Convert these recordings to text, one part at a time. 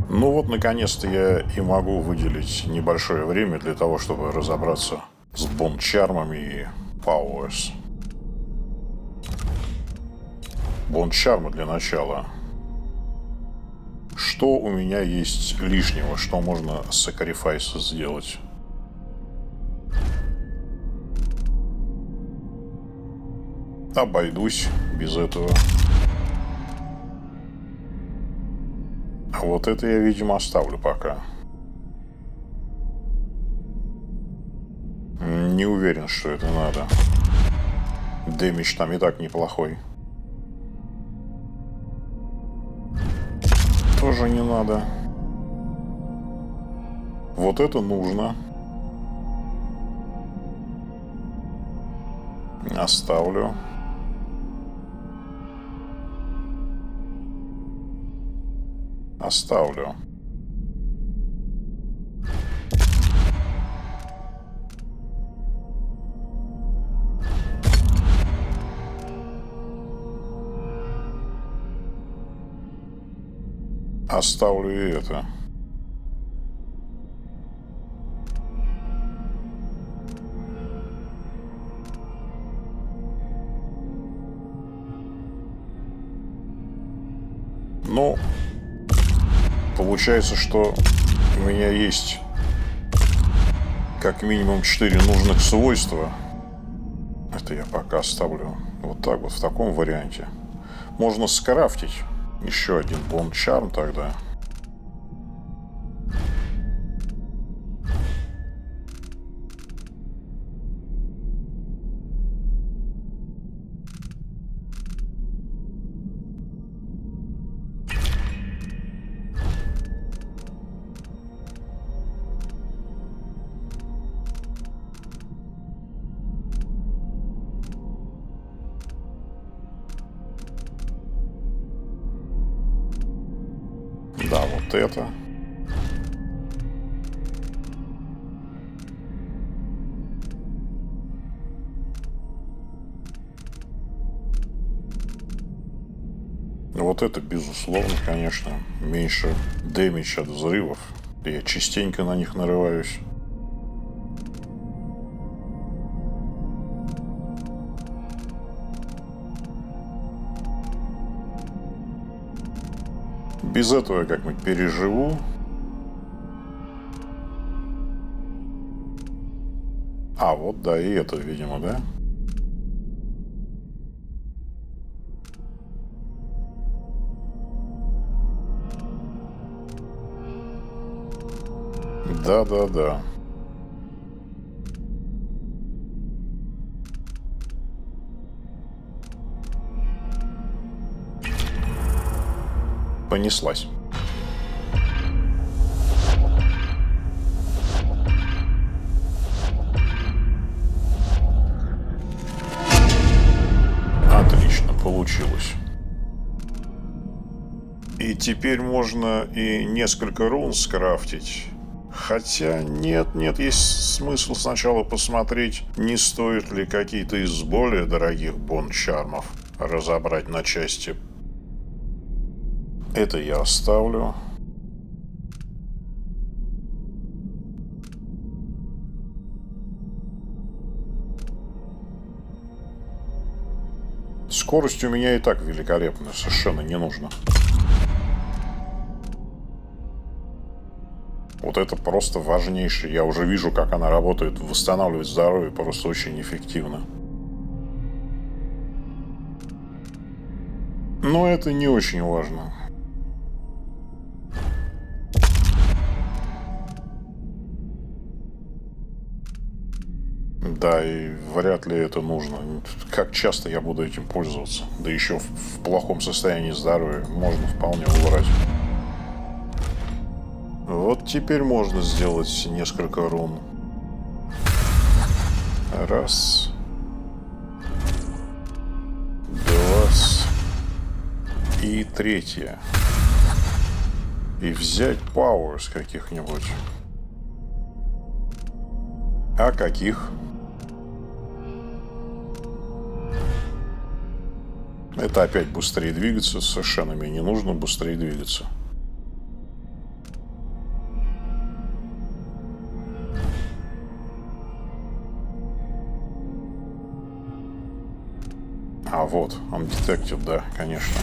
Ну вот, наконец-то я и могу выделить небольшое время для того, чтобы разобраться с бонд-чармами и powers. Бонд-чармы для начала. Что у меня есть лишнего, что можно с сакрифайса сделать? Обойдусь без этого. А вот это я, видимо, оставлю пока. Не уверен, что это надо. Дэмидж там и так неплохой. Тоже не надо. Вот это нужно. Оставлю. Оставлю. Оставлю и это. Ну, получается, что у меня есть как минимум 4 нужных свойства. Это я пока оставлю вот так вот, в таком варианте. Можно скрафтить еще один бонд-чарм тогда. Да, вот это. Вот это, безусловно, конечно, меньше дэмидж от взрывов. Я частенько на них нарываюсь. Без этого я как-нибудь переживу. А, вот да, и это, видимо, да? Да-да-да. Понеслась. Отлично, получилось. И теперь можно и несколько рун скрафтить. Хотя нет, есть смысл сначала посмотреть, не стоит ли какие-то из более дорогих бонд-чармов разобрать на части. Это я оставлю. Скорость у меня и так великолепная, совершенно не нужно. Вот это просто важнейшее. Я уже вижу, как она работает, восстанавливает здоровье просто очень эффективно. Но это не очень важно. Да, и вряд ли это нужно. Как часто я буду этим пользоваться? Да еще в плохом состоянии здоровья можно вполне убрать. Вот теперь можно сделать несколько рун. Раз. Два. И третье. И взять powers каких-нибудь. А каких? Это опять быстрее двигаться. Совершенно мне не нужно быстрее двигаться. А вот, он детектив, да, конечно.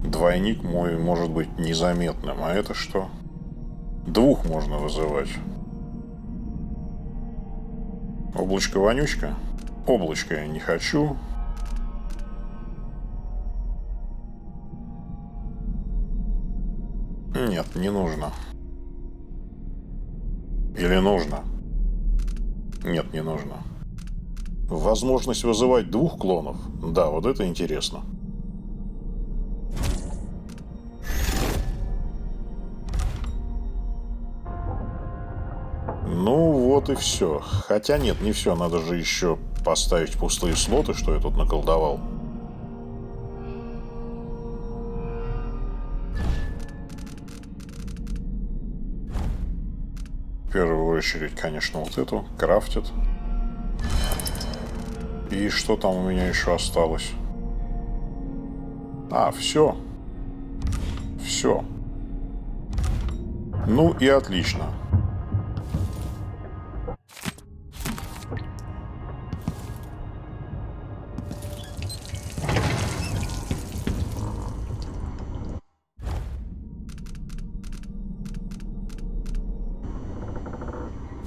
Двойник мой может быть незаметным. А это что? Двух можно вызывать. Облачко-вонючка? Облачко я не хочу. Нет, не нужно. Или нужно? Нет, не нужно. Возможность вызывать двух клонов? Да, вот это интересно. Ну вот и все. Хотя нет, не все. Надо же еще поставить пустые слоты, что я тут наколдовал. В первую очередь, конечно, вот эту крафтит. И что там у меня еще осталось? А, все. Все. Ну и отлично.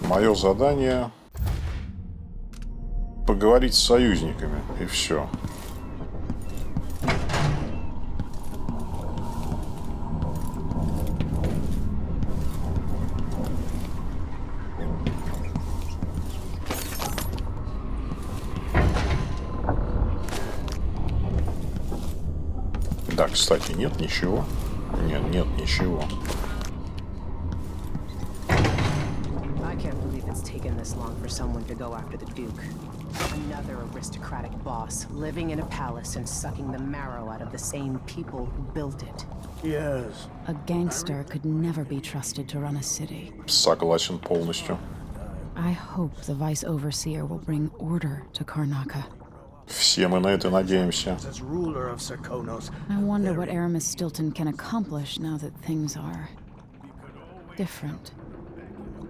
Мое задание поговорить с союзниками, и все. Да, кстати, нет ничего. Нет, нет ничего. I can't believe it's taken this long for someone to go after the Duke. Another aristocratic boss, living in a palace and sucking the marrow out of the same people who built it. Yes. A gangster could never be trusted to run a city. Согласен полностью. I hope the Vice Overseer will bring order to Karnaca. Все мы на это надеемся. As ruler of Serkonos, I wonder what Aramis Stilton can accomplish now that things are different.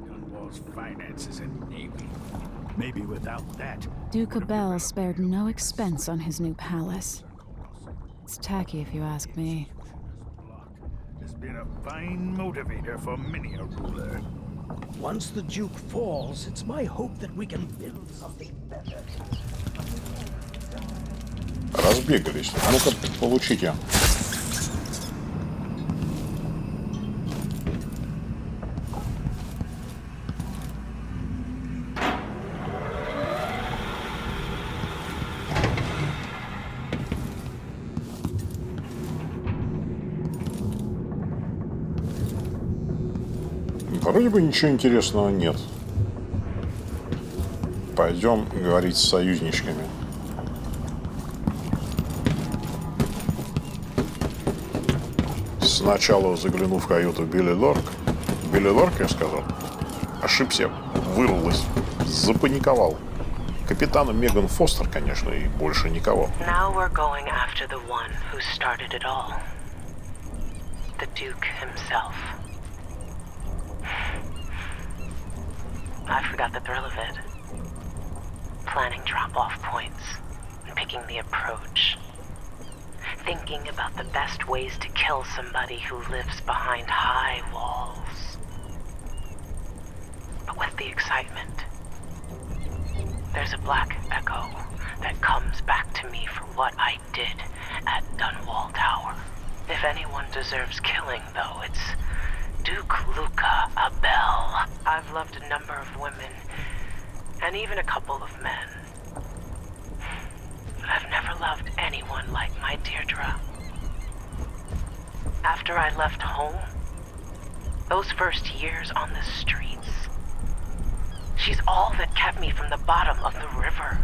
Dunwall's finances and navy. Maybe without that, Duke Abel spared no expense on his new palace. It's tacky if you ask me. has been a fine motivator for many a ruler. Once the Duke falls, it's my hope that we can build something better. Разбегались. Ну-ка, получите. Вроде бы ничего интересного нет. Пойдем говорить с союзничками. Сначала загляну в каюту Билли Лорк. Билли Лорк, я сказал. Ошибся, вырвалась, запаниковал. Капитана Меган Фостер, конечно, и больше никого. Now we're going after the one who started it all. The Duke himself. I forgot the thrill of it. Planning drop-off points and picking the approach. Thinking about the best ways to kill somebody who lives behind high walls. But with the excitement, there's a black echo that comes back to me for what I did at Dunwall Tower. If anyone deserves killing, though, it's Duke Luca Abel. I've loved a number of women, and even a couple of men. But I've never loved anyone like my Deirdre. After I left home, those first years on the streets, she's all that kept me from the bottom of the river.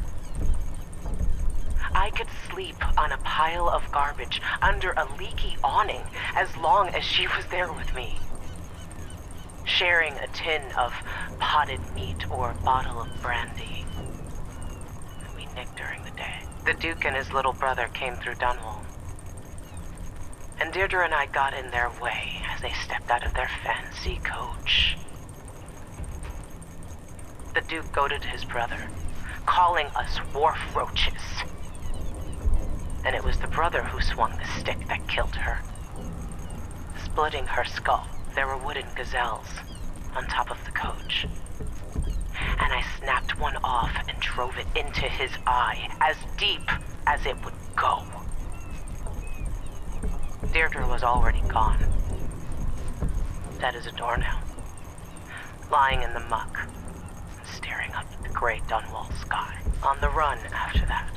I could sleep on a pile of garbage under a leaky awning as long as she was there with me. Sharing a tin of potted meat or a bottle of brandy that we nicked during the day. The Duke and his little brother came through Dunwall. And Deirdre and I got in their way as they stepped out of their fancy coach. The Duke goaded his brother, calling us wharf roaches. and it was the brother who swung the stick that killed her. Splitting her skull, there were wooden gazelles on top of the coach. And I snapped one off and drove it into his eye, as deep as it would go. Deirdre was already gone. Dead as a doornail. Lying in the muck, staring up at the gray Dunwall sky. On the run after that.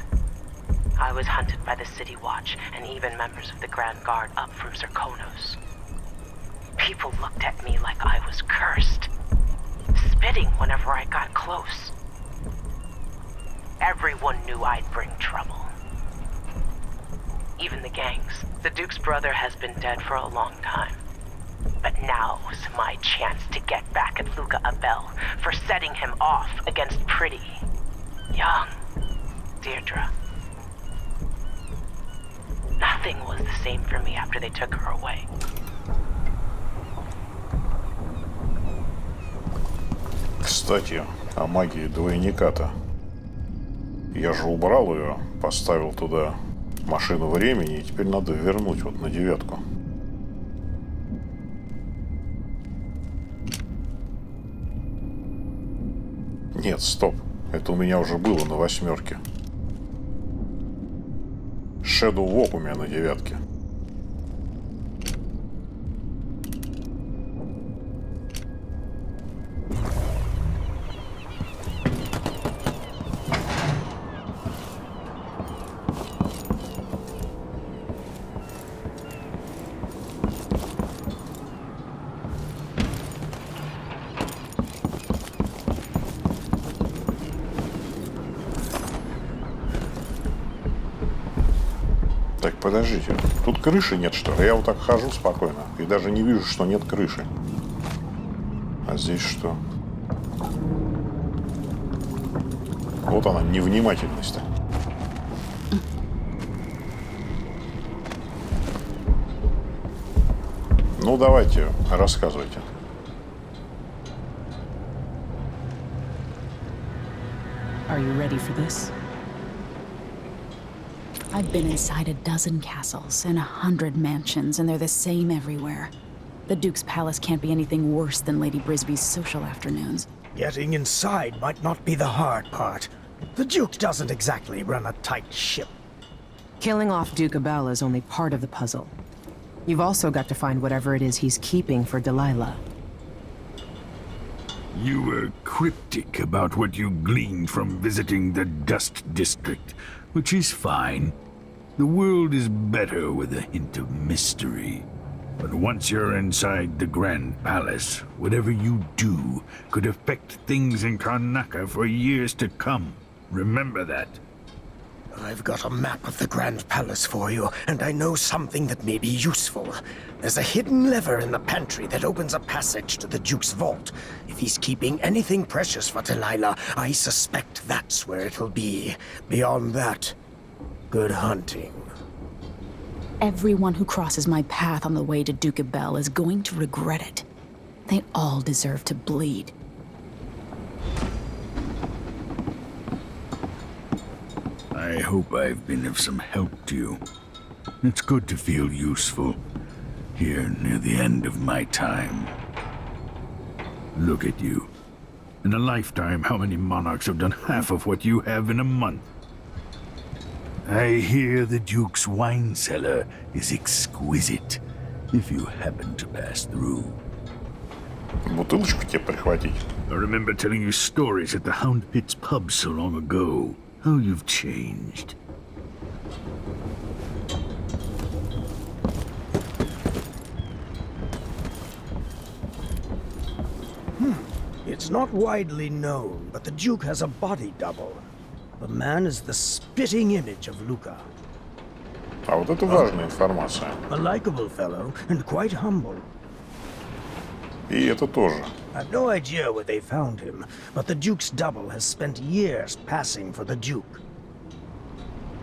I was hunted by the City Watch and even members of the Grand Guard up from Serkonos. People looked at me like I was cursed, spitting whenever I got close. Everyone knew I'd bring trouble. Even the gangs. The Duke's brother has been dead for a long time. But now's my chance to get back at Luca Abel for setting him off against pretty, young Deirdre. Nothing was the same for me after they took her away. Кстати, о магии двойника-то. Я же убрал ее, поставил туда машину времени, и теперь надо вернуть вот на 9. Нет, стоп. Это у меня уже было на 8. Shadow Walk у меня на 9. Так, подождите. Тут крыши нет, что ли? Я вот так хожу спокойно и даже не вижу, что нет крыши. А здесь что? Вот она, невнимательность-то. Ну, давайте, рассказывайте. Are you ready for this? I've been inside a dozen castles and 100 mansions, and they're the same everywhere. The Duke's palace can't be anything worse than Lady Brisby's social afternoons. Getting inside might not be the hard part. The Duke doesn't exactly run a tight ship. Killing off Duke Abel is only part of the puzzle. You've also got to find whatever it is he's keeping for Delilah. You were cryptic about what you gleaned from visiting the Dust District, which is fine. The world is better with a hint of mystery. But once you're inside the Grand Palace, whatever you do could affect things in Karnaca for years to come. Remember that. I've got a map of the Grand Palace for you, and I know something that may be useful. There's a hidden lever in the pantry that opens a passage to the Duke's vault. If he's keeping anything precious for Delilah, I suspect that's where it'll be. Beyond that, good hunting. Everyone who crosses my path on the way to Duke Abel is going to regret it. They all deserve to bleed. I hope I've been of some help to you. It's good to feel useful, here near the end of my time. Look at you. In a lifetime, how many monarchs have done half of what you have in a month? I hear the Duke's wine cellar is exquisite, if you happen to pass through. Бутылочку тебе прихватить. I remember telling you stories at the Hound Pit's pub so long ago. How you've changed. It's not widely known, but the Duke has a body double. The man is the spitting image of Luca. А вот это важная информация. A likable fellow and quite humble. И это тоже. I've no idea where they found him, but the Duke's double has spent years passing for the Duke.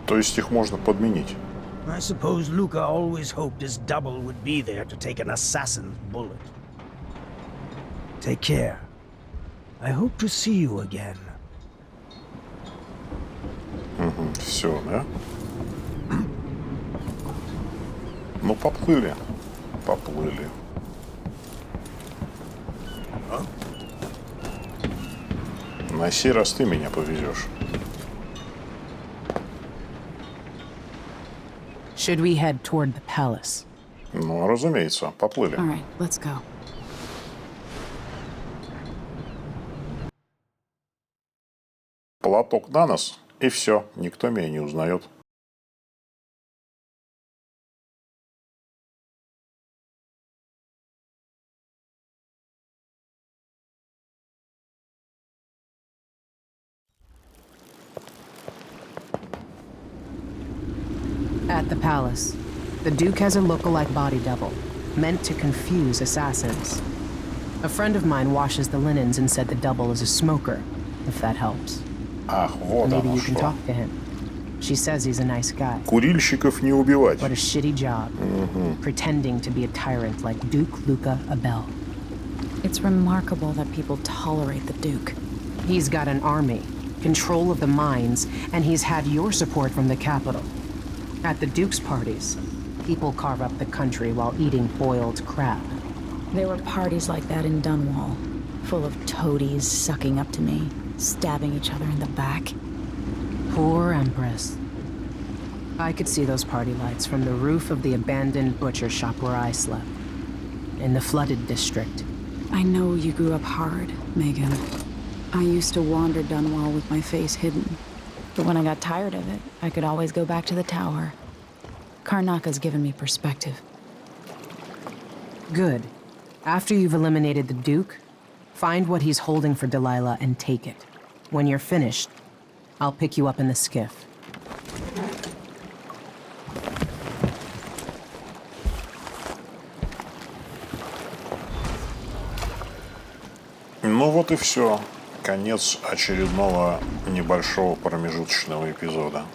То есть их можно подменить. I suppose Luca always hoped his double would be there to take an assassin's bullet. Take care. I hope to see you again. Все, да? Ну, поплыли. Поплыли. На сей раз ты меня повезешь. Should we head toward the palace? Ну, разумеется, поплыли. All right, let's go. Платок на нос, и все, никто меня не узнает. At the palace, the Duke has a look-alike body double, meant to confuse assassins. A friend of mine washes the linens and said the double is a smoker, if that helps. Ах, вот Maybe оно you can что. talk to him. She says he's a nice guy. Курильщиков не убивать. What a shitty job. Pretending to be a tyrant like Duke Luca Abel. It's remarkable that people tolerate the Duke. He's got an army, control of the mines, and he's had your support from the capital. At the Duke's parties, people carve up the country while eating boiled crab. There were parties like that in Dunwall, full of toadies sucking up to me, stabbing each other in the back. Poor Empress. I could see those party lights from the roof of the abandoned butcher shop where I slept. In the flooded district. I know you grew up hard, Megan. I used to wander Dunwall with my face hidden. But when I got tired of it, I could always go back to the tower. Karnaka's given me perspective. Good. After you've eliminated the Duke, find what he's holding for Delilah and take it. When you're finished, I'll pick you up in the skiff. Ну вот и все. Конец очередного небольшого промежуточного эпизода.